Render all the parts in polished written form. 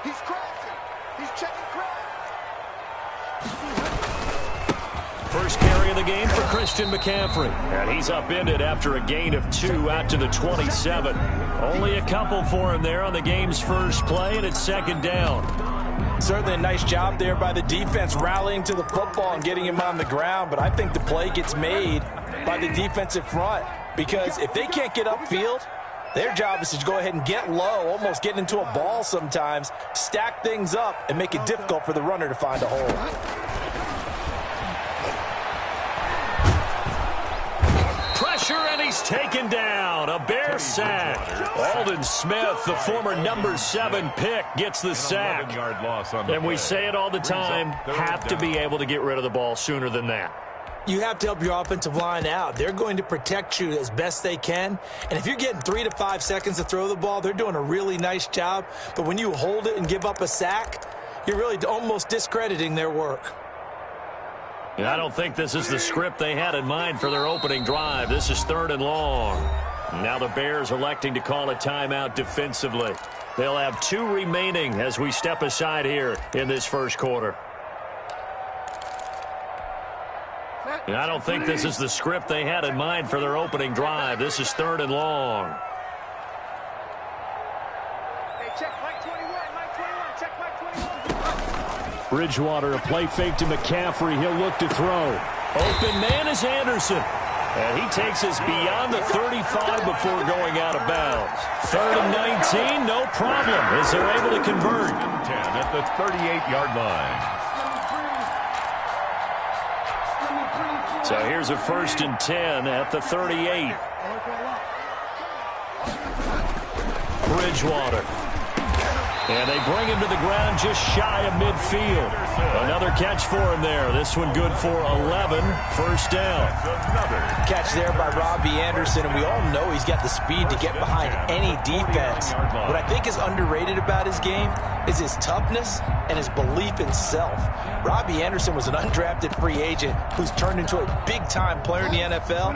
He's crashing. He's checking crash. First carry of the game for Christian McCaffrey. And he's upended after a gain of 2 out to the 27. Only a couple for him there on the game's first play, and it's second down. Certainly a nice job there by the defense rallying to the football and getting him on the ground. But I think the play gets made by the defensive front, because if they can't get upfield, their job is to go ahead and get low, almost get into a ball sometimes, stack things up, and make it difficult for the runner to find a hole. And he's taken down. A Bear sack. Aldon Smith, the former number 7 pick, gets the sack. And we say it all the time, have to be able to get rid of the ball sooner than that. You have to help your offensive line out. They're going to protect you as best they can. And if you're getting 3 to 5 seconds to throw the ball, they're doing a really nice job. But when you hold it and give up a sack, you're really almost discrediting their work. I don't think this is the script they had in mind for their opening drive. This is 3rd and long. Now the Bears electing to call a timeout defensively. They'll have 2 remaining as we step aside here in this first quarter. I don't think this is the script they had in mind for their opening drive. This is 3rd and long. Bridgewater, a play fake to McCaffrey. He'll look to throw. Open man is Anderson. And he takes us beyond the 35 before going out of bounds. 3rd and 19, no problem, as they're able to convert. 10 at the 38-yard line. So here's a 1st and 10 at the 38. Bridgewater. And they bring him to the ground just shy of midfield. Another catch for him there. This one good for 11. First down. Catch there by Robbie Anderson, and we all know he's got the speed to get behind any defense. What I think is underrated about his game is his toughness and his belief in self. Robbie Anderson was an undrafted free agent who's turned into a big-time player in the NFL,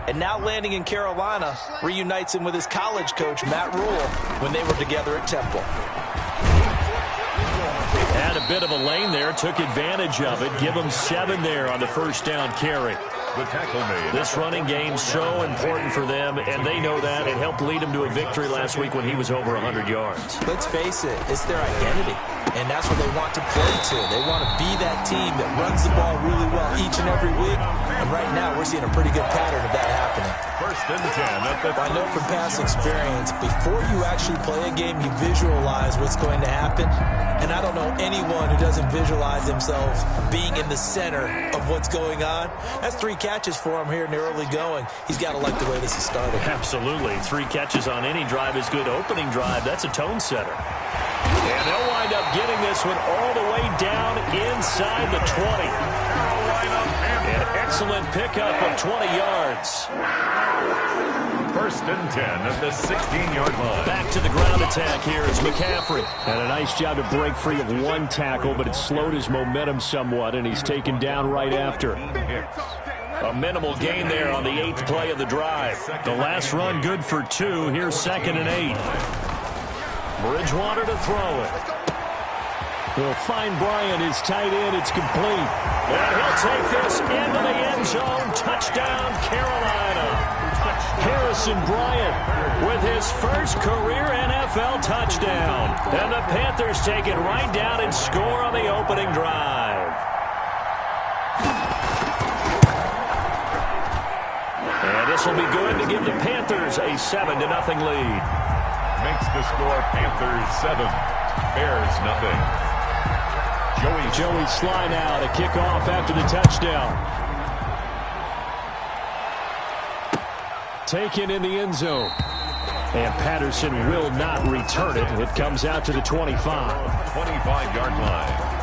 and now landing in Carolina reunites him with his college coach, Matt Rule, when they were together at Temple. Had a bit of a lane there, took advantage of it. Give him 7 there on the first down carry. This running game so important for them, and they know that. It helped lead them to a victory last week when he was over 100 yards. Let's face it, it's their identity, and that's what they want to play to. They want to be that team that runs the ball really well each and every week, and right now we're seeing a pretty good pattern of that happening. 1st and 10. I know from past experience, before you actually play a game, you visualize what's going to happen, and I don't know anyone who doesn't visualize themselves being in the center of what's going on. That's 3 catches for him here in the early going. He's got to like the way this is starting. Absolutely. 3 catches on any drive is good. Opening drive, that's a tone setter. And they'll wind up getting this one all the way down inside the 20. An excellent pickup of 20 yards. 1st and 10 at the 16-yard line. Back to the ground attack here is McCaffrey. And a nice job to break free of 1 tackle, but it slowed his momentum somewhat, and he's taken down right after. A minimal gain there on the 8th play of the drive. The last run good for 2. Here's 2nd and 8. Bridgewater to throw it. He'll find Bryant, his tight end. It's complete. And he'll take this into the end zone. Touchdown, Carolina. Harrison Bryant with his first career NFL touchdown. And the Panthers take it right down and score on the opening drive. And this will be good to give the Panthers a 7-0 lead. Makes the score Panthers 7, Bears nothing. Joey Sly now to kick off after the touchdown. Taken in the end zone. And Patterson will not return it. It comes out to the 25. 25-yard line.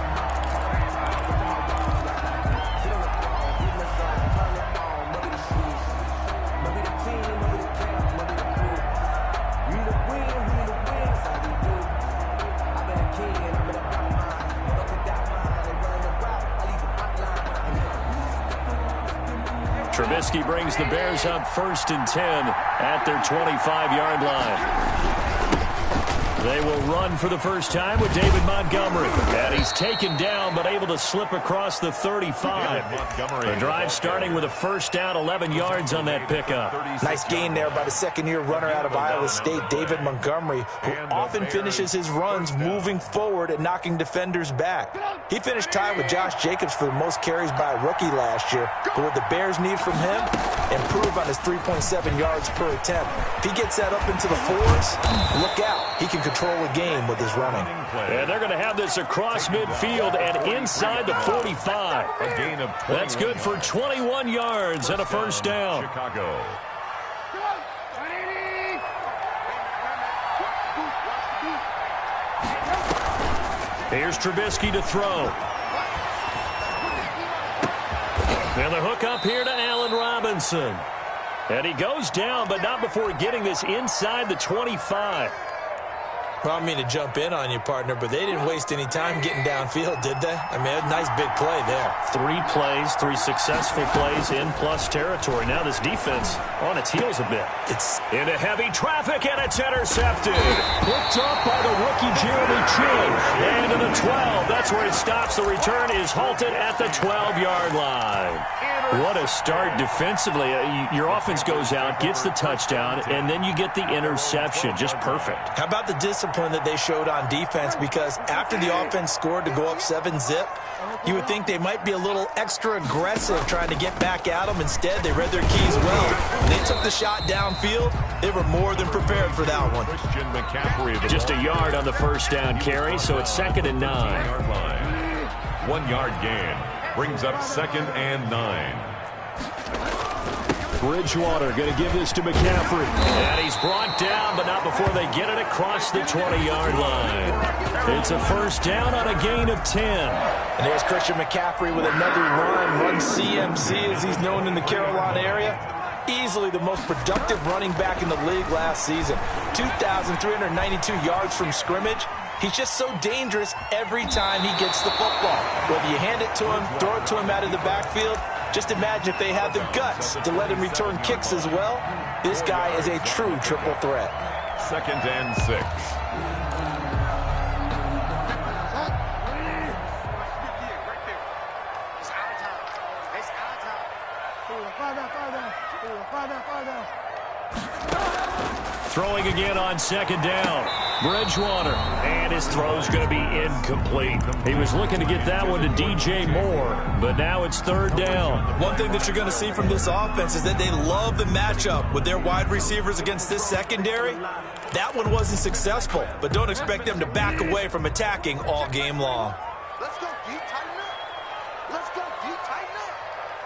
Trubisky brings the Bears up 1st and 10 at their 25-yard line. They will run for the first time with David Montgomery. And he's taken down, but able to slip across the 35. The drive starting with a first down, 11 yards on that pickup. Nice gain there by the second-year runner out of Iowa State, David Montgomery, who often finishes his runs moving forward and knocking defenders back. He finished tied with Josh Jacobs for the most carries by a rookie last year. But what the Bears need from him, improve on his 3.7 yards per attempt. If he gets that up into the fours, look out. He can control a game with his running. And they're going to have this across midfield and inside the 45. That's good for 21 yards and a first down. Chicago. Here's Trubisky to throw. And the hook up here to Allen Robinson. And he goes down, but not before getting this inside the 25. Well, I don't mean to jump in on you, partner, but they didn't waste any time getting downfield, did they? I mean, a nice big play there. 3 plays, 3 successful plays in plus territory. Now this defense on its heels a bit. It's into heavy traffic, and it's intercepted. Picked up by the rookie Jeremy Chin. And to the 12. That's where it stops. The return is halted at the 12-yard line. What a start defensively. Your offense goes out, gets the touchdown, and then you get the interception. Just perfect. How about the discipline that they showed on defense? Because after the offense scored to go up 7-zip, you would think they might be a little extra aggressive trying to get back at them. Instead, they read their keys well. When they took the shot downfield, they were more than prepared for that one. Christian McCaffrey. Just a yard on the first down carry, so it's 2nd and 9. 1 yard gain. Brings up 2nd and 9. Bridgewater going to give this to McCaffrey. And he's brought down, but not before they get it across the 20-yard line. It's a first down on a gain of 10. And there's Christian McCaffrey with another run CMC, as he's known in the Carolina area. Easily the most productive running back in the league last season. 2,392 yards from scrimmage. He's just so dangerous every time he gets the football. Whether you hand it to him, throw it to him out of the backfield, just imagine if they had the guts to let him return kicks as well. This guy is a true triple threat. 2nd and 6. Throwing again on 2nd down. Bridgewater. And his throw's going to be incomplete. He was looking to get that one to DJ Moore, but now it's 3rd down. One thing that you're going to see from this offense is that they love the matchup with their wide receivers against this secondary. That one wasn't successful, but don't expect them to back away from attacking all game long. Let's go deep, tighten up. Let's go deep, tighten up.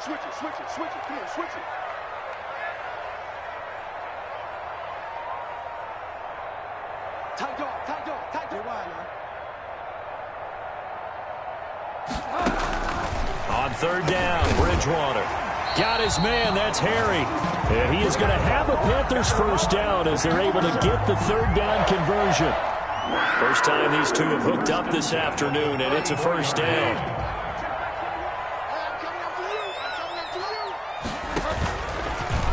Switch it, switch it, switch it. Come on, switch it. Tight dog, tight dog, tight dog. Wide now. On 3rd down, Bridgewater. Got his man, that's Harry. And he is going to have a Panthers first down as they're able to get the 3rd down conversion. First time these two have hooked up this afternoon, and it's a first down.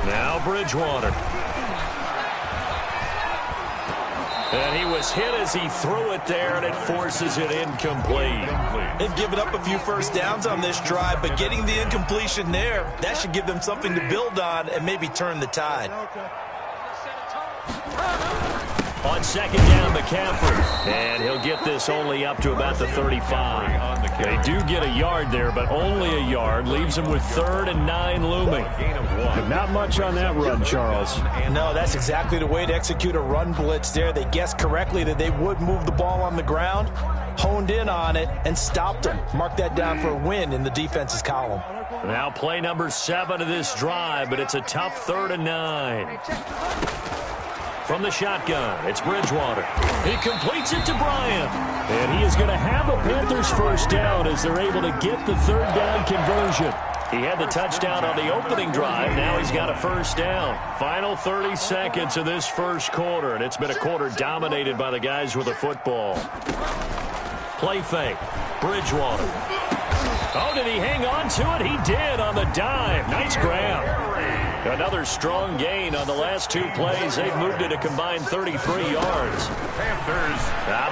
Now Bridgewater. And he was hit as he threw it there, and it forces it incomplete. They've given up a few first downs on this drive, but getting the incompletion there, that should give them something to build on and maybe turn the tide. On 2nd down, McCaffrey. And he'll get this only up to about the 35. They do get a yard there, but only a yard. Leaves him with 3rd and 9 looming. Not much on that run, Charles. No, that's exactly the way to execute a run blitz there. They guessed correctly that they would move the ball on the ground, honed in on it, and stopped them. Mark that down for a win in the defense's column. Now play number 7 of this drive, but it's a tough 3rd and 9. From the shotgun, it's Bridgewater. He completes it to Bryant. And he is going to have a Panthers first down as they're able to get the 3rd down conversion. He had the touchdown on the opening drive. Now he's got a first down. Final 30 seconds of this first quarter, and it's been a quarter dominated by the guys with the football. Play fake. Bridgewater. Oh, did he hang on to it? He did on the dive. Nice grab. Another strong gain on the last 2 plays. They've moved it a combined 33 yards. Panthers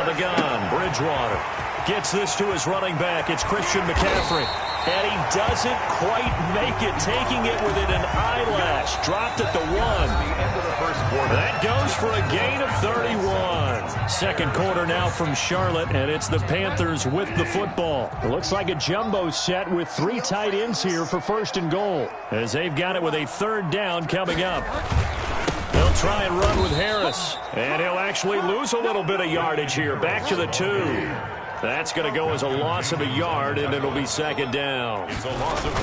From the gun, Bridgewater gets this to his running back. It's Christian McCaffrey. And he doesn't quite make it, taking it within an eyelash. Dropped at the 1. That goes for a gain of 31. Second quarter now from Charlotte, and it's the Panthers with the football. It looks like a jumbo set with 3 tight ends here for first and goal, as they've got it with a third down coming up. They'll try and run with Harris, and he'll actually lose a little bit of yardage here. Back to the 2. That's going to go as a loss of a yard, and it'll be second down. It's a loss of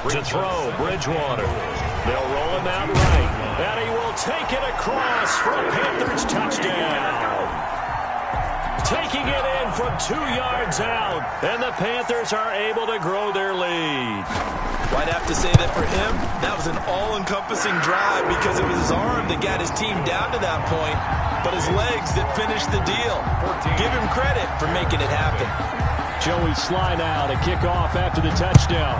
1. To throw, Bridgewater. They'll roll him out right, and he will take it across for a Panthers touchdown. Taking it in from 2 yards out, and the Panthers are able to grow their lead. Well, I'd have to say that for him, that was an all-encompassing drive because it was his arm that got his team down to that point, but his legs that finished the deal. Give him credit for making it happen. Joey Sly now to kick off after the touchdown.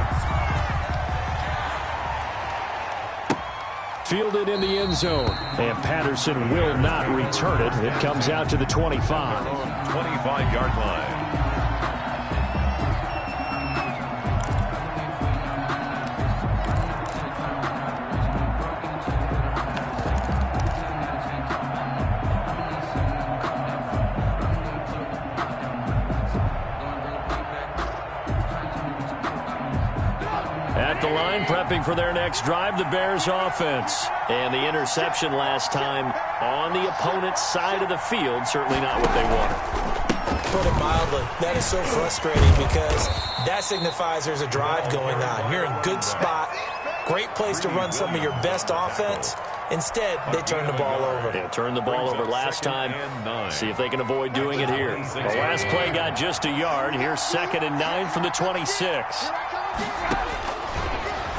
Fielded in the end zone, and Patterson will not return it. It comes out to the 25. 25-yard line. At the line, prepping for their next drive, the Bears offense. And the interception last time on the opponent's side of the field, certainly not what they wanted. Put it mildly, that is so frustrating because that signifies there's a drive going on. You're in good spot, great place to run some of your best offense. Instead, they turn the ball over. They turned the ball over last time. See if they can avoid doing it here. The last play got just a yard. Here's 2nd and 9 from the 26.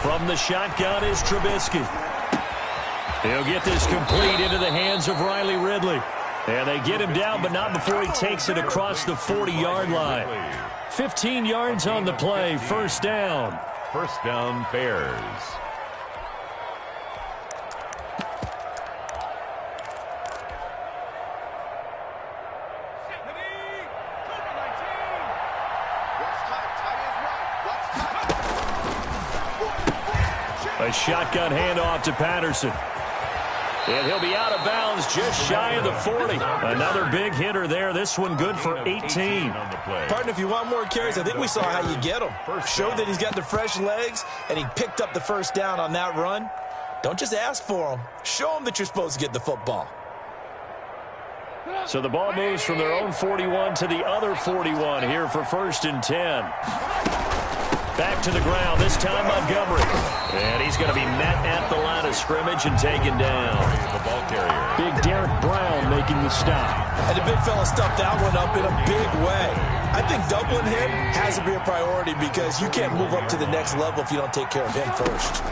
From the shotgun is Trubisky. He'll get this complete into the hands of Riley Ridley. And they get him down, but not before he takes it across the 40-yard line. 15 yards on the play, first down. First down, Bears. A shotgun handoff to Patterson. And he'll be out of bounds just shy of the 40. Another big hitter there. This one good for 18. Partner, if you want more carries, I think we saw how you get him. Showed that he's got the fresh legs, and he picked up the first down on that run. Don't just ask for him. Show him that you're supposed to get the football. So the ball moves from their own 41 to the other 41 here for 1st and 10. Back to the ground, this time Montgomery. And he's going to be met at the line of scrimmage and taken down. The ball carrier. Big Derek Brown making the stop. And the big fella stuffed that one up in a big way. I think doubling him has to be a priority because you can't move up to the next level if you don't take care of him first.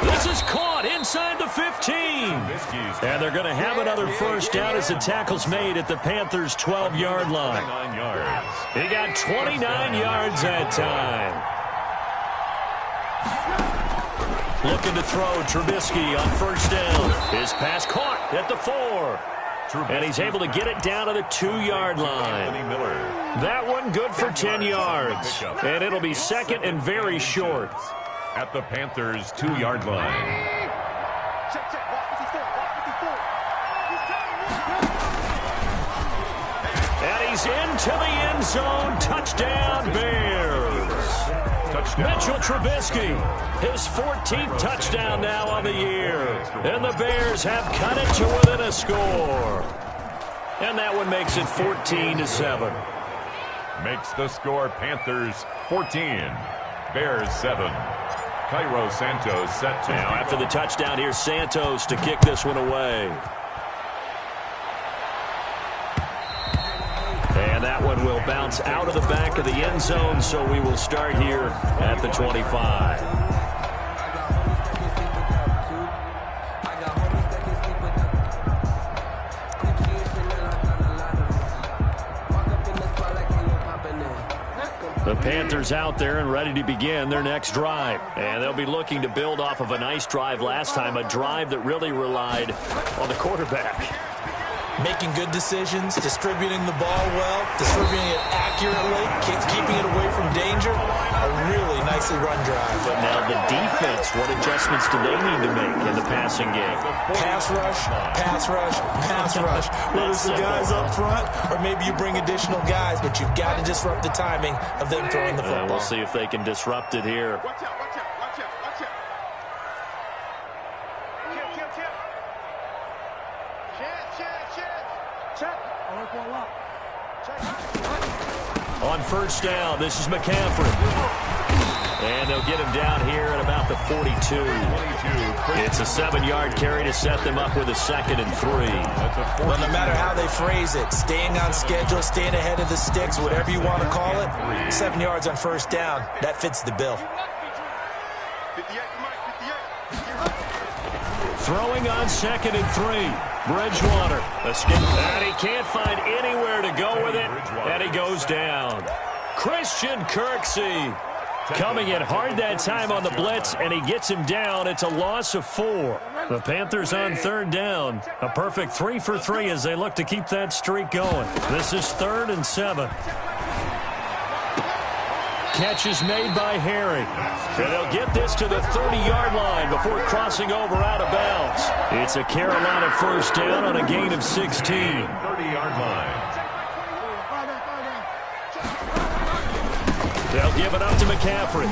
This is caught inside the 15. And they're going to have another first down as the tackle's made at the Panthers' 12-yard line. 29 yards. He got 29 yards that time. Looking to throw, Trubisky on first down. His pass caught at the 4. And he's able to get it down to the 2-yard line. That one good for 10 yards. And it'll be 2nd and very short. At the Panthers' 2-yard line. And he's into the end zone. Touchdown, Bears. Touchdown. Mitchell Trubisky, his 14th touchdown now on the year. And the Bears have cut it to within a score. And that one makes it 14-7. Makes the score Panthers 14, Bears 7. Cairo Santos set to... Now after the touchdown, here's Santos to kick this one away. And that one will bounce out of the back of the end zone, so we will start here at the 25. The Panthers out there and ready to begin their next drive. And they'll be looking to build off of a nice drive last time, a drive that really relied on the quarterback. Making good decisions, distributing the ball well, distributing it accurately, keeping it away from danger. A really nicely run drive. But now the defense, what adjustments do they need to make in the passing game? Pass rush, pass rush, pass rush. Whether it's the guys up front or maybe you bring additional guys, but you've got to disrupt the timing of them throwing the football. We'll see if they can disrupt it here. Watch out, watch out, watch out, watch out. On first down, this is McCaffrey. And they'll get him down here at about the 42. It's a 7-yard carry to set them up with a 2nd and 3. Well, no matter how they phrase it, staying on schedule, staying ahead of the sticks, whatever you want to call it, 7 yards on first down, that fits the bill. Throwing on 2nd and 3. Bridgewater. And he can't find anywhere to go with it. And he goes down. Christian Kirksey coming in hard that time on the blitz, and he gets him down. It's a loss of 4. The Panthers on 3rd down. A perfect 3 for 3 as they look to keep that streak going. This is 3rd and 7. Catch is made by Harry. And they'll get this to the 30-yard line before crossing over out of bounds. It's a Carolina first down on a gain of 16. 30-yard line. They'll give it up to McCaffrey.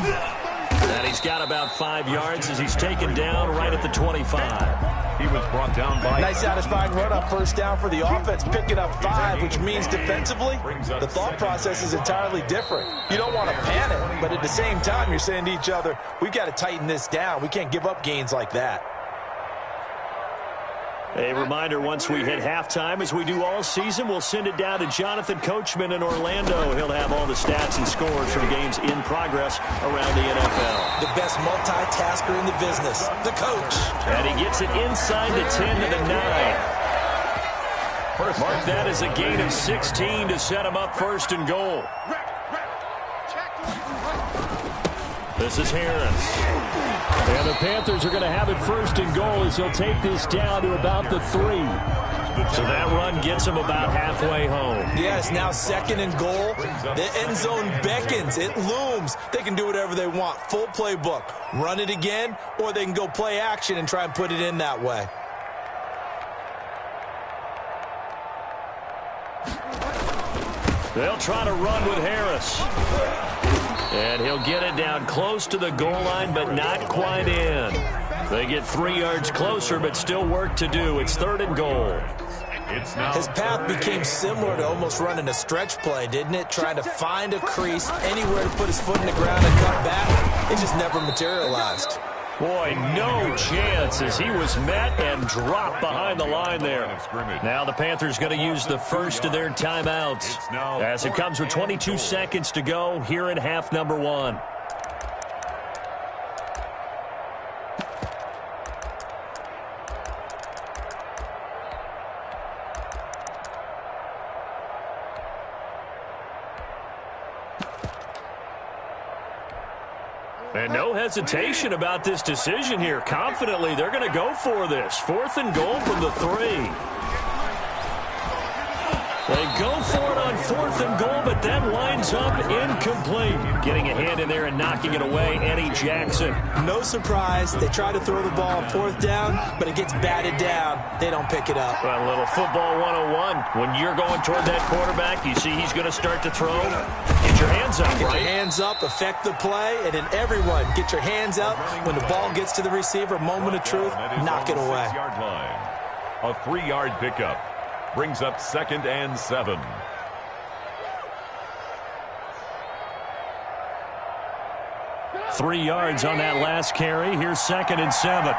And he's got about 5 yards as he's taken down right at the 25. He was brought down by... Nice satisfying run on first down for the offense, picking up 5, which means defensively, the thought process is entirely different. You don't want to panic, but at the same time, you're saying to each other, we've got to tighten this down. We can't give up gains like that. A reminder, once we hit halftime, as we do all season, we'll send it down to Jonathan Coachman in Orlando. He'll have all the stats and scores from games in progress around the NFL. The best multitasker in the business, the coach. And he gets it inside the 10 to the 9. Mark that as a gain of 16 to set him up 1st and goal. This is Harris. And the Panthers are going to have it 1st and goal as he'll take this down to about the 3. So that run gets him about halfway home. Yes, now 2nd and goal. The end zone beckons. It looms. They can do whatever they want. Full playbook. Run it again, or they can go play action and try and put it in that way. They'll try to run with Harris. And he'll get it down close to the goal line, but not quite in. They get 3 yards closer, but still work to do. It's 3rd and goal. His path became similar to almost running a stretch play, didn't it? Trying to find a crease, anywhere to put his foot in the ground and cut back. It just never materialized. Boy, no chance as he was met and dropped behind the line there. Now the Panthers going to use the first of their timeouts as it comes with 22 seconds to go here in half number 1. And no hesitation about this decision here. Confidently, they're going to go for this. 4th and goal from the 3. They go for it on 4th and goal, but that winds up incomplete. Getting a hand in there and knocking it away, Eddie Jackson. No surprise. They try to throw the ball on 4th down, but it gets batted down. They don't pick it up. Well, a little football 101. When you're going toward that quarterback, you see he's going to start to throw. Get your hands up, Get right? your hands up, affect the play, and then everyone get your hands up. When the ball gets to the receiver, moment of truth, knock it away. 6-yard line. A 3-yard pickup. Brings up 2nd and 7. Three yards on that last carry. Here's 2nd and 7.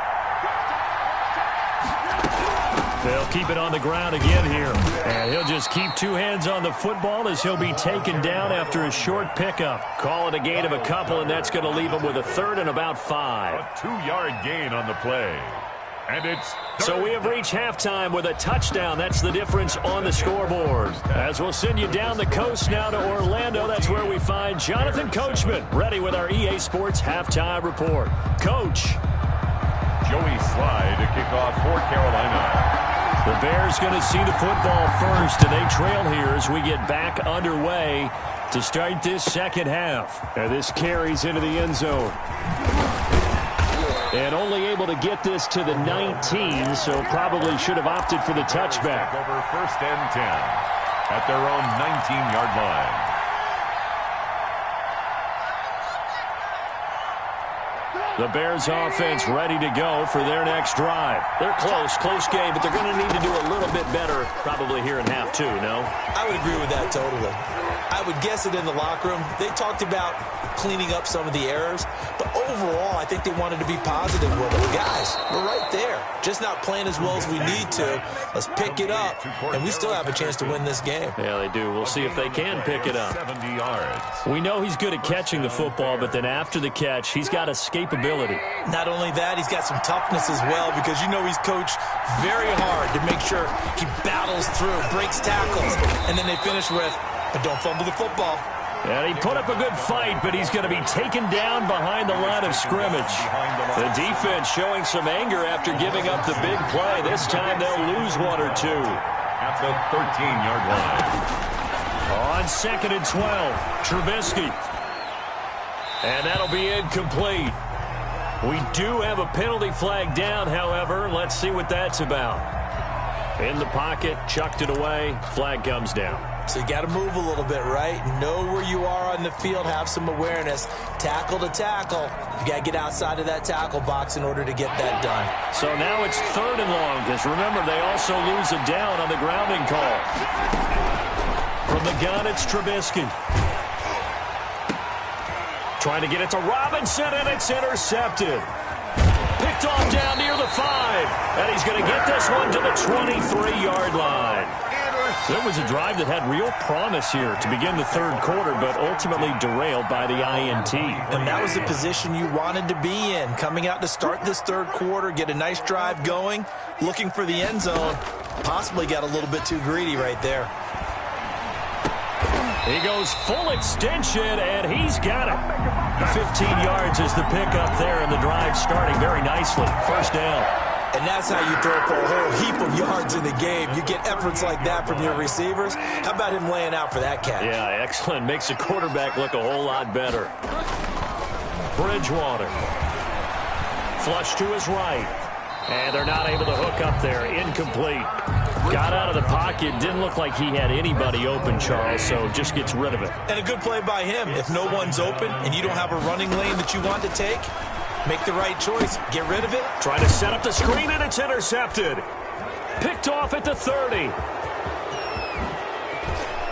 They'll keep it on the ground again here. And he'll just keep 2 hands on the football as he'll be taken down after a short pickup. Call it a gain of a couple, and that's going to leave him with a 3rd and about 5. A 2-yard gain on the play. And it's So we have reached halftime with a touchdown. That's the difference on the scoreboard. As we'll send you down the coast now to Orlando, that's where we find Jonathan Coachman, ready with our EA Sports halftime report. Coach. Joey Slye to kick off for Carolina. The Bears going to see the football first, and they trail here as we get back underway to start this second half. And this carries into the end zone. And only able to get this to the 19, so probably should have opted for the touchback. Over 1st and 10 at their own 19-yard line. The Bears offense ready to go for their next drive. They're close game, but they're going to need to do a little bit better probably here in half two, no? I would agree with that totally. I would guess it in the locker room. They talked about cleaning up some of the errors, but overall, I think they wanted to be positive with it. Guys, we're right there. Just not playing as well as we need to. Let's pick it up, and we still have a chance to win this game. Yeah, they do. We'll see if they can pick it up. 70 yards. We know he's good at catching the football, but then after the catch, he's got escapability. Not only that, he's got some toughness as well, because you know he's coached very hard to make sure he battles through, breaks tackles, and then they finish with, but don't fumble the football. And he put up a good fight, but he's going to be taken down behind the line of scrimmage. The defense showing some anger after giving up the big play. This time they'll lose one or two. At the 13-yard line. On 2nd and 12, Trubisky. And that'll be incomplete. We do have a penalty flag down, however. Let's see what that's about. In the pocket, chucked it away, flag comes down. So you got to move a little bit, right? Know where you are on the field, have some awareness. Tackle to tackle. You got to get outside of that tackle box in order to get that done. So now it's 3rd and long, because remember, they also lose a down on the grounding call. From the gun, it's Trubisky. Trying to get it to Robinson, and it's intercepted. Picked off down near the 5. And he's going to get this one to the 23-yard line. There was a drive that had real promise here to begin the 3rd quarter, but ultimately derailed by the INT. And that was the position you wanted to be in. Coming out to start this 3rd quarter, get a nice drive going, looking for the end zone. Possibly got a little bit too greedy right there. He goes full extension, and he's got it. 15 yards is the pickup there, and the drive starting very nicely. 1st down. And that's how you throw for a whole heap of yards in the game. You get efforts like that from your receivers. How about him laying out for that catch? Yeah, excellent. Makes the quarterback look a whole lot better. Bridgewater. Flush to his right. And they're not able to hook up there. Incomplete. Got out of the pocket. Didn't look like he had anybody open, Charles, so just gets rid of it. And a good play by him. If no one's open and you don't have a running lane that you want to take, make the right choice. Get rid of it. Trying to set up the screen, and it's intercepted. Picked off at the 30.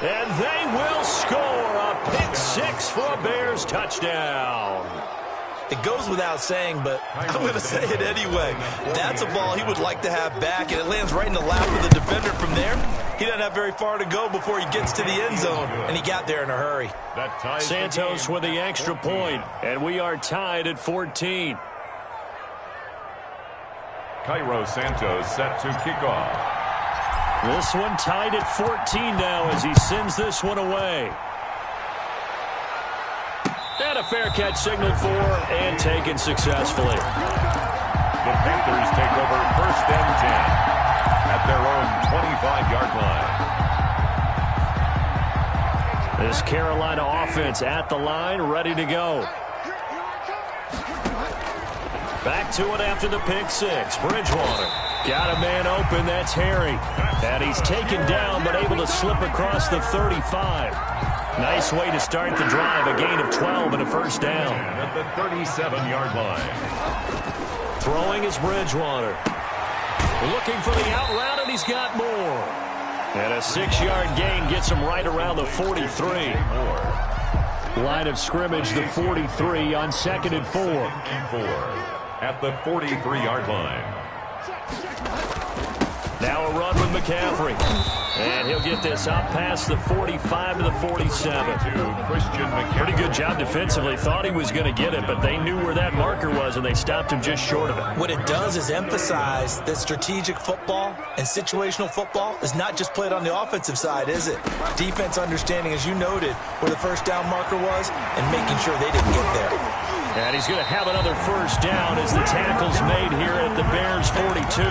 And they will score a pick 6 for a Bears touchdown. It goes without saying, but I'm going to say it anyway. That's a ball he would like to have back, and it lands right in the lap of the defender from there. He doesn't have very far to go before he gets to the end zone, and he got there in a hurry. Santos with the extra point, and we are tied at 14. Cairo Santos set to kick off. This one tied at 14 now as he sends this one away. And a fair catch signaled for and taken successfully. The Panthers take over 1st and 10 at their own 25-yard line. This Carolina offense at the line, ready to go. Back to it after the pick 6. Bridgewater got a man open. That's Harry. And he's taken down but able to slip across the 35. Nice way to start the drive. A gain of 12 and a 1st down. At the 37-yard line. Throwing is Bridgewater. Looking for the out route, and he's got more. And a 6-yard gain gets him right around the 43. Line of scrimmage, the 43 on 2nd and 4. At the 43-yard line. Now a run with McCaffrey. And he'll get this up past the 45 to the 47. Pretty good job defensively. Thought he was going to get it, but they knew where that marker was, and they stopped him just short of it. What it does is emphasize that strategic football and situational football is not just played on the offensive side, is it? Defense understanding, as you noted, where the first down marker was and making sure they didn't get there. And he's going to have another first down as the tackle's made here at the Bears' 42.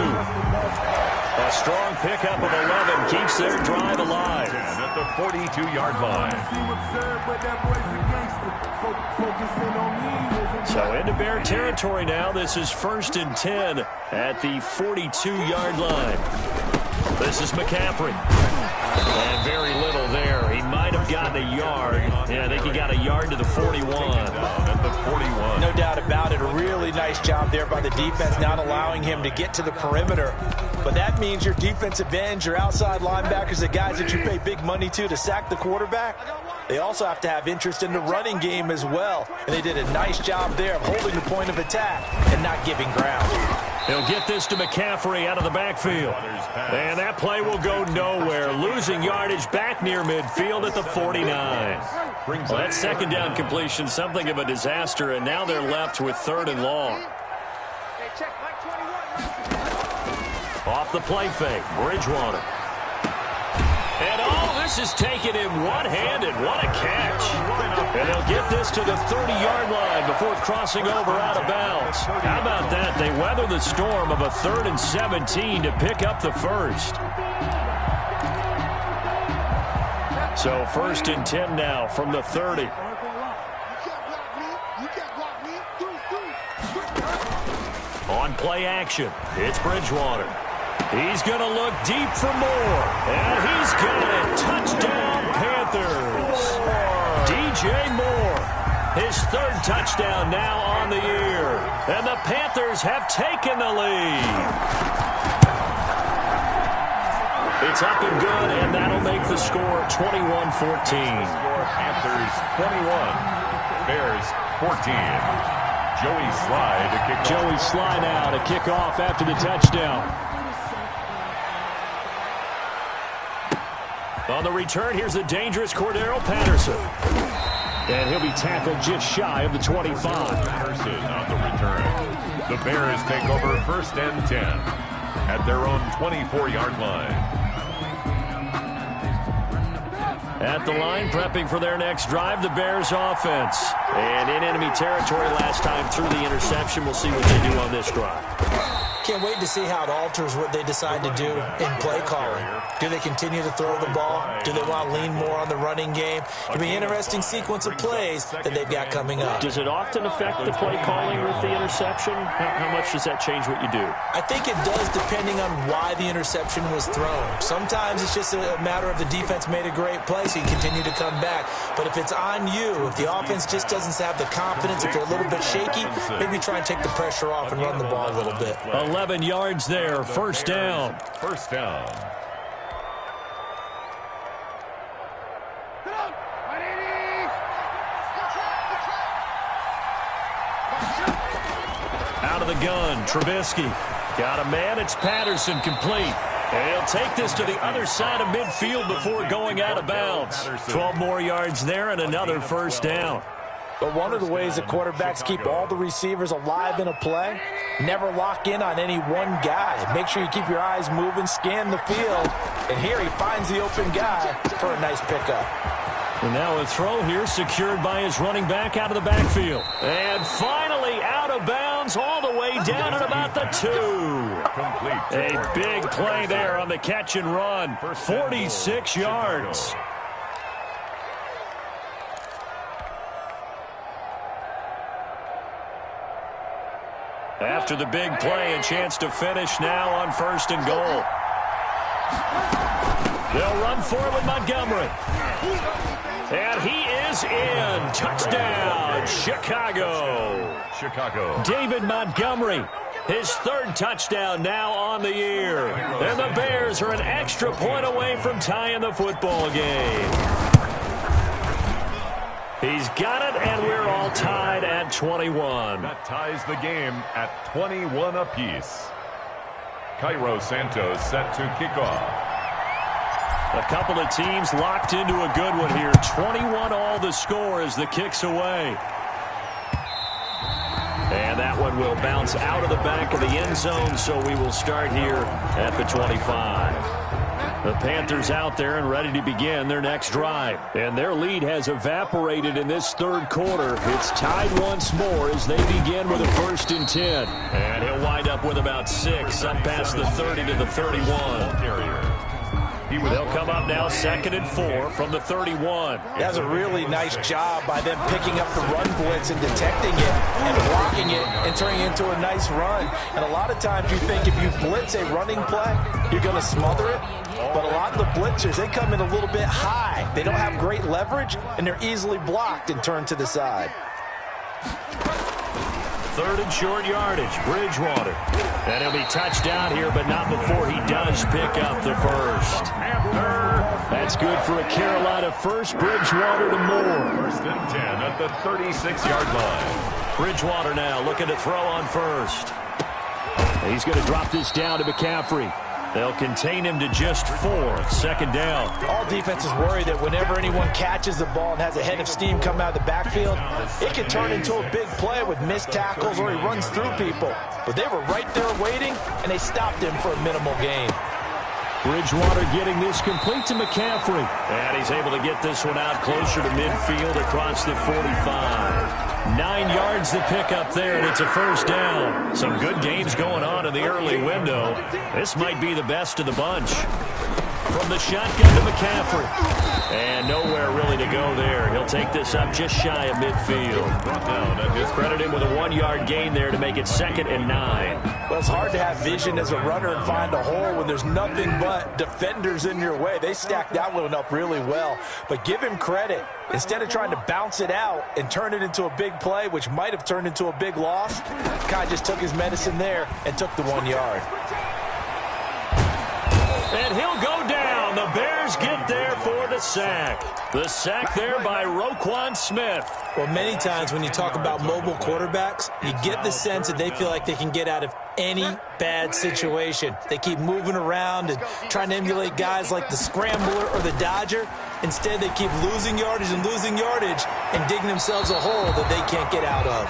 A strong pickup of 11 keeps their drive alive. At the 42-yard line. So into Bear territory now. This is 1st and 10 at the 42-yard line. This is McCaffrey. And very little there. He might have gotten a yard. Yeah, I think he got a yard to the 41. At the 41. No doubt about it. A really nice job there by the defense, not allowing him to get to the perimeter. But that means your defensive ends, your outside linebackers, the guys that you pay big money to sack the quarterback, they also have to have interest in the running game as well. And they did a nice job there of holding the point of attack and not giving ground. He'll get this to McCaffrey out of the backfield. And that play will go nowhere. Losing yardage back near midfield at the 49. Well, that second down completion, something of a disaster, and now they're left with 3rd and long. Off the play fake, Bridgewater. And this is taken in one-handed. What a catch. And they'll get this to the 30-yard line before crossing over out of bounds. How about that? They weather the storm of a 3rd and 17 to pick up the first. So 1st and 10 now from the 30. On play action, it's Bridgewater. He's going to look deep for more. And he's got it. Touchdown, Panthers. DJ Moore. His 3rd touchdown now on the year. And the Panthers have taken the lead. It's up and good, and that'll make the score 21-14. Panthers 21. Bears 14. Joey Sly to kick off. Joey Sly now to kick off after the touchdown. On the return, here's the dangerous Cordero Patterson. And he'll be tackled just shy of the 25. Patterson on the return. The Bears take over 1st and 10 at their own 24-yard line. At the line, prepping for their next drive, the Bears offense. And in enemy territory last time through the interception. We'll see what they do on this drive. Can't wait to see how it alters what they decide to do in play calling. Do they continue to throw the ball? Do they want to lean more on the running game? It'll be an interesting sequence of plays that they've got coming up. Does it often affect the play calling with the interception? How much does that change what you do? I think it does, depending on why the interception was thrown. Sometimes it's just a matter of the defense made a great play, so you continue to come back. But if it's on you, if the offense just doesn't have the confidence, if they're a little bit shaky, maybe try and take the pressure off and run the ball a little bit. 11 yards there, 1st down. 1st down. Out of the gun, Trubisky. Got a man, it's Patterson, complete. And he'll take this to the other side of midfield before going out of bounds. 12 more yards there and another 1st down. But one of the ways that quarterbacks keep all the receivers alive in a play, never lock in on any one guy. Make sure you keep your eyes moving, scan the field. And here he finds the open guy for a nice pickup. And now a throw here secured by his running back out of the backfield. And finally out of bounds all the way down at about the 2. A big play there on the catch and run. 46 yards. After the big play, a chance to finish now on 1st and goal. They'll run for it with Montgomery. And he is in. Touchdown, Chicago. David Montgomery, his 3rd touchdown now on the year. And the Bears are an extra point away from tying the football game. He's got it, and we're all tied at 21. That ties the game at 21 apiece. Cairo Santos set to kick off. A couple of teams locked into a good one here. 21 all the score as the kick's away. And that one will bounce out of the back of the end zone, so we will start here at the 25. The Panthers out there and ready to begin their next drive. And their lead has evaporated in this third quarter. It's tied once more as they begin with a 1st and 10. And he'll wind up with about 6 up past the 30 to the 31. They'll come up now 2nd and 4 from the 31. That's a really nice job by them picking up the run blitz and detecting it and blocking it and turning it into a nice run. And a lot of times you think if you blitz a running play, you're going to smother it. But a lot of the blitzers, they come in a little bit high. They don't have great leverage, and they're easily blocked and turned to the side. 3rd and short yardage, Bridgewater. And he'll be touched down here, but not before he does pick up the first. That's good for a Carolina first. Bridgewater to Moore. 1st and 10 at the 36-yard line. Bridgewater now looking to throw on first. He's going to drop this down to McCaffrey. They'll contain him to just 4. 2nd down. All defenses worry that whenever anyone catches the ball and has a head of steam come out of the backfield, it can turn into a big play with missed tackles or he runs through people. But they were right there waiting, and they stopped him for a minimal gain. Bridgewater getting this complete to McCaffrey. And he's able to get this one out closer to midfield across the 45. 9 yards to pick up there, and it's a 1st down. Some good games going on in the early window. This might be the best of the bunch. From the shotgun to McCaffrey. And nowhere really to go there. He'll take this up just shy of midfield. Brought down at his Credit him with a 1-yard gain there to make it 2nd and 9. Well, it's hard to have vision as a runner and find a hole when there's nothing but defenders in your way. They stacked that one up really well. But give him credit. Instead of trying to bounce it out and turn it into a big play, which might have turned into a big loss, Kai just took his medicine there and took the 1 yard. And he'll go down. The Bears get there for the sack. The sack there by Roquan Smith. Well, many times when you talk about mobile quarterbacks, you get the sense that they feel like they can get out of any bad situation. They keep moving around and trying to emulate guys like the Scrambler or the Dodger. Instead, they keep losing yardage and digging themselves a hole that they can't get out of.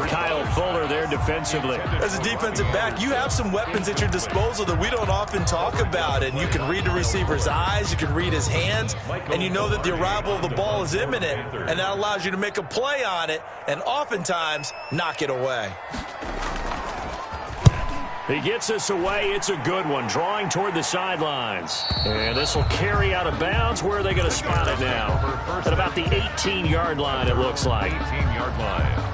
Kyle Fuller there defensively. As a defensive back, you have some weapons at your disposal that we don't often talk about. And you can read the receiver's eyes, you can read his hands, and you know that the arrival of the ball is imminent. And that allows you to make a play on it and oftentimes knock it away. He gets us away. It's a good one. Drawing toward the sidelines. And this will carry out of bounds. Where are they going to spot it now? At about the 18-yard line, it looks like. 18-yard line.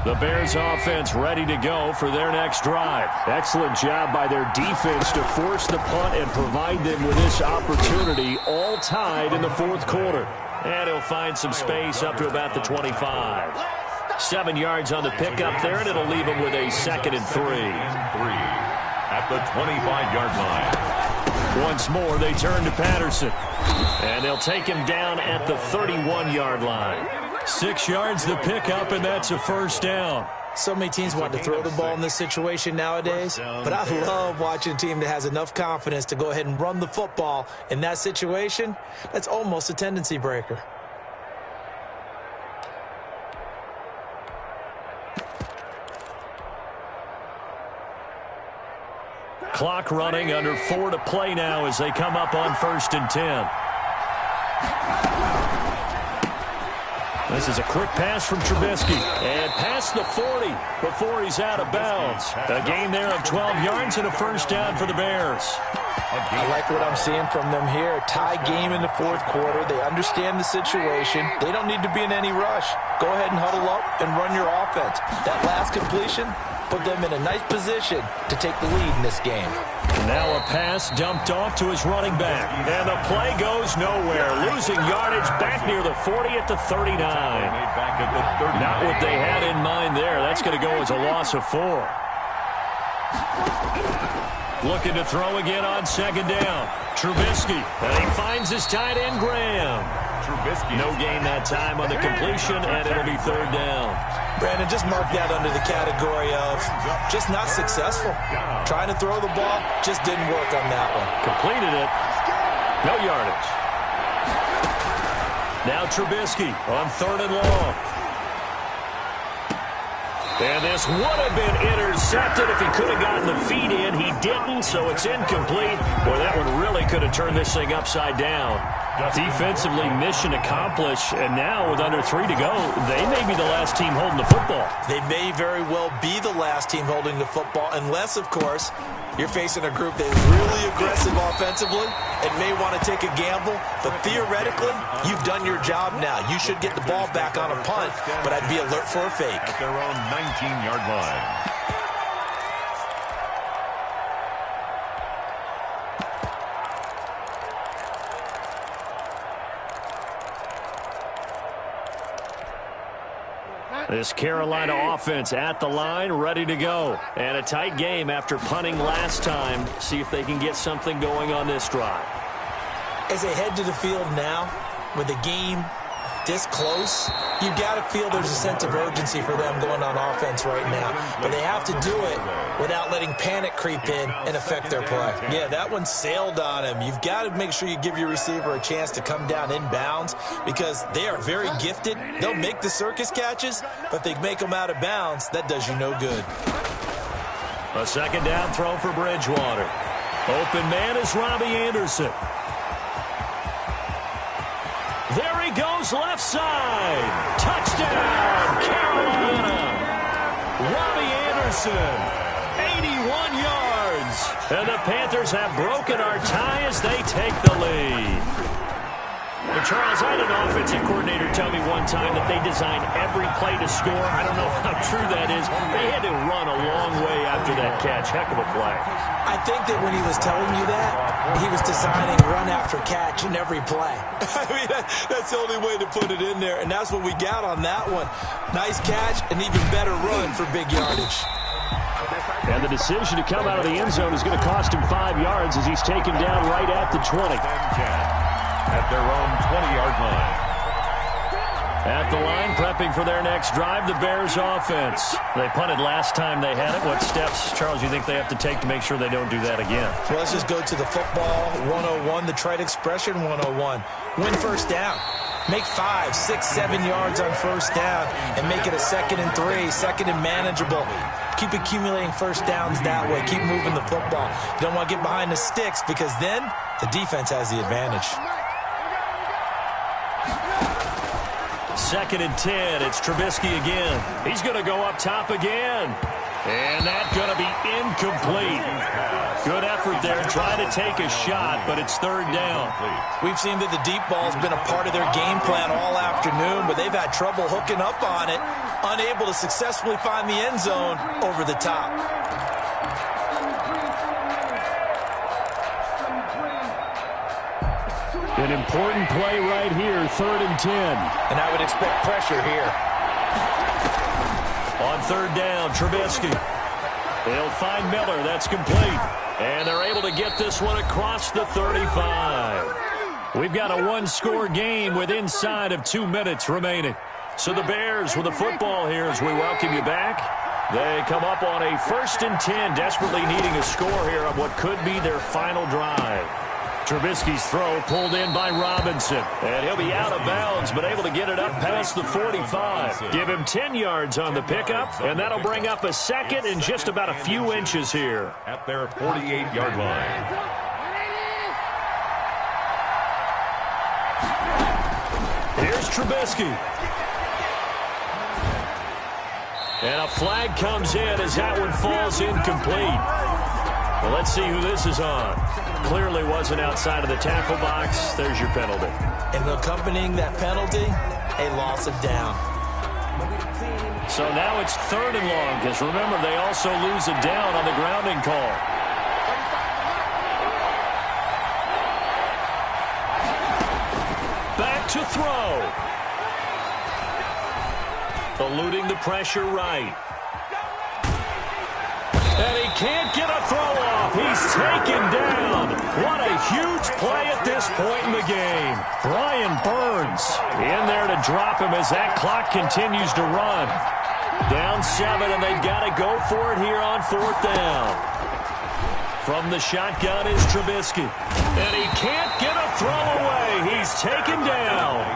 The Bears offense ready to go for their next drive. Excellent job by their defense to force the punt and provide them with this opportunity, all tied in the 4th quarter. And he'll find some space up to about the 25. 7 yards on the pickup there, and it'll leave him with a 2nd and 3. At the 25-yard line. Once more, they turn to Patterson. And they'll take him down at the 31-yard line. 6 yards the pickup, and that's a 1st down. So many teams want to throw the ball in this situation nowadays, but I love watching a team that has enough confidence to go ahead and run the football. In that situation, that's almost a tendency breaker. Clock running, under 4 to play now as they come up on 1st and 10. This is a quick pass from Trubisky. And past the 40 before he's out of bounds. A gain there of 12 yards and a 1st down for the Bears. I like what I'm seeing from them here. Tie game in the 4th quarter. They understand the situation. They don't need to be in any rush. Go ahead and huddle up and run your offense. That last completion put them in a nice position to take the lead in this game. Now a pass dumped off to his running back. And the play goes nowhere. Losing yardage back near the 40 at the 39. Not what they had in mind there. That's going to go as a loss of 4. Looking to throw again on 2nd down. Trubisky. And he finds his tight end, Graham. No gain that time on the completion, and it'll be third down. Brandon, just mark that under the category of just not successful. Trying to throw the ball, just didn't work on that one. Completed it. No yardage. Now Trubisky on 3rd and long. And this would have been intercepted if he could have gotten the feet in. He didn't, so it's incomplete. Boy, that one really could have turned this thing upside down. Defensively, mission accomplished, and now with under 3 to go, they may be the last team holding the football. They may very well be the last team holding the football, unless, of course, you're facing a group that is really aggressive offensively and may want to take a gamble. But theoretically, you've done your job now. You should get the ball back on a punt, but I'd be alert for a fake. At their own 19-yard line. This Carolina offense at the line, ready to go. And a tight game after punting last time. See if they can get something going on this drive. As they head to the field now, with the game this close, you've got to feel there's a sense of urgency for them going on offense right now. But they have to do it without letting panic creep in and affect their play. Yeah, that one sailed on him. You've got to make sure you give your receiver a chance to come down inbounds because they are very gifted. They'll make the circus catches, but if they make them out of bounds, that does you no good. A 2nd down throw for Bridgewater. Open man is Robbie Anderson. There he goes, left side. Touchdown, Carolina. Robbie Anderson, 81 yards. And the Panthers have broken our tie as they take the lead. Well, Charles, I had an offensive coordinator tell me one time that they design every play to score. I don't know how true that is. They had to run a long way after that catch. Heck of a play. I think that when he was telling you that, he was designing run after catch in every play. I mean, that's the only way to put it in there, and that's what we got on that one. Nice catch, an even better run for big yardage. And the decision to come out of the end zone is going to cost him 5 yards as he's taken down right at the 20. At their own 20-yard line. At the line, prepping for their next drive, the Bears offense. They punted last time they had it. What steps, Charles, you think they have to take to make sure they don't do that again? Well, let's just go to the football 101, the trite expression 101. Win first down. Make 5, 6, 7 yards on first down and make it a 2nd and 3, 2nd and manageable. Keep accumulating first downs that way. Keep moving the football. You don't want to get behind the sticks because then the defense has the advantage. 2nd and 10. It's Trubisky again. He's going to go up top again. And that's going to be incomplete. Good effort there trying to take a shot, but it's 3rd down. We've seen that the deep ball has been a part of their game plan all afternoon, but they've had trouble hooking up on it, unable to successfully find the end zone over the top. An important play right here, 3rd and 10. And I would expect pressure here. On 3rd down, Trubisky. They'll find Miller. That's complete. And they're able to get this one across the 35. We've got a 1-score game with inside of 2 minutes remaining. So the Bears with the football here as we welcome you back. They come up on a 1st and 10, desperately needing a score here on what could be their final drive. Trubisky's throw pulled in by Robinson. And he'll be out of bounds, but able to get it up past the 45. Give him 10 yards on the pickup, and that'll bring up a 2nd and just about a few inches here. At their 48-yard line. Here's Trubisky. And a flag comes in as that one falls incomplete. Well, let's see who this is on. Clearly wasn't outside of the tackle box. There's your penalty. And accompanying that penalty, a loss of down. So now it's 3rd and long, because remember, they also lose a down on the grounding call. Back to throw. Eluding the pressure right. And he can't get a throw off. He's taken down. What a a huge play at this point in the game. Brian Burns in there to drop him as that clock continues to run. Down 7, and they've got to go for it here on 4th down. From the shotgun is Trubisky. And he can't get a throw away. He's taken down.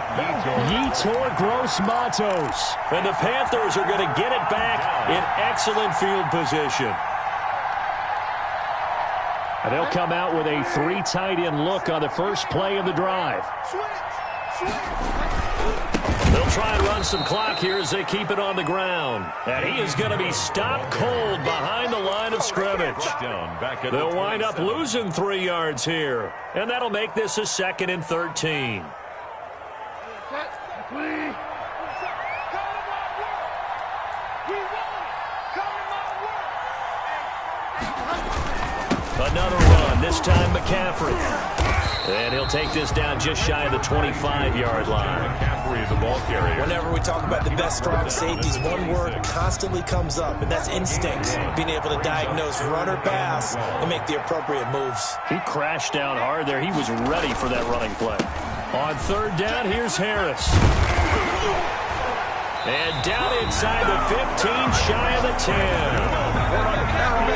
Yetur Gross-Matos. And the Panthers are going to get it back in excellent field position. And they'll come out with a 3 tight end look on the first play of the drive. They'll try and run some clock here as they keep it on the ground. And he is going to be stopped cold behind the line of scrimmage. They'll wind up losing 3 yards here. And that'll make this a 2nd and 13. Another run, this time McCaffrey. And he'll take this down just shy of the 25-yard line. McCaffrey, the ball carrier. Whenever we talk about the best strong safeties, one word constantly comes up, and that's instincts. Being able to diagnose run or pass and make the appropriate moves. He crashed down hard there. He was ready for that running play. On 3rd down, here's Harris. And down inside the 15, shy of the 10.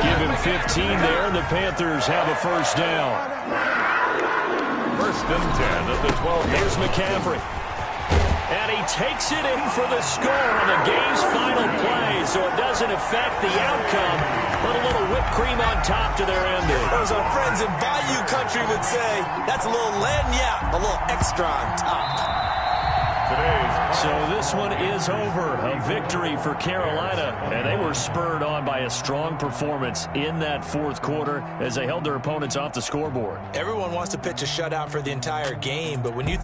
Give him 15 there, and the Panthers have a first down. 1st and 10 at the 12. Here's McCaffrey. And he takes it in for the score on the game's final play, so it doesn't affect the outcome, but a little whipped cream on top to their ending. As our friends in Bayou Country would say, that's a little lagniappe, a little extra on top. So this one is over. A victory for Carolina, and they were spurred on by a strong performance in that 4th quarter as they held their opponents off the scoreboard. Everyone wants to pitch a shutout for the entire game, but when you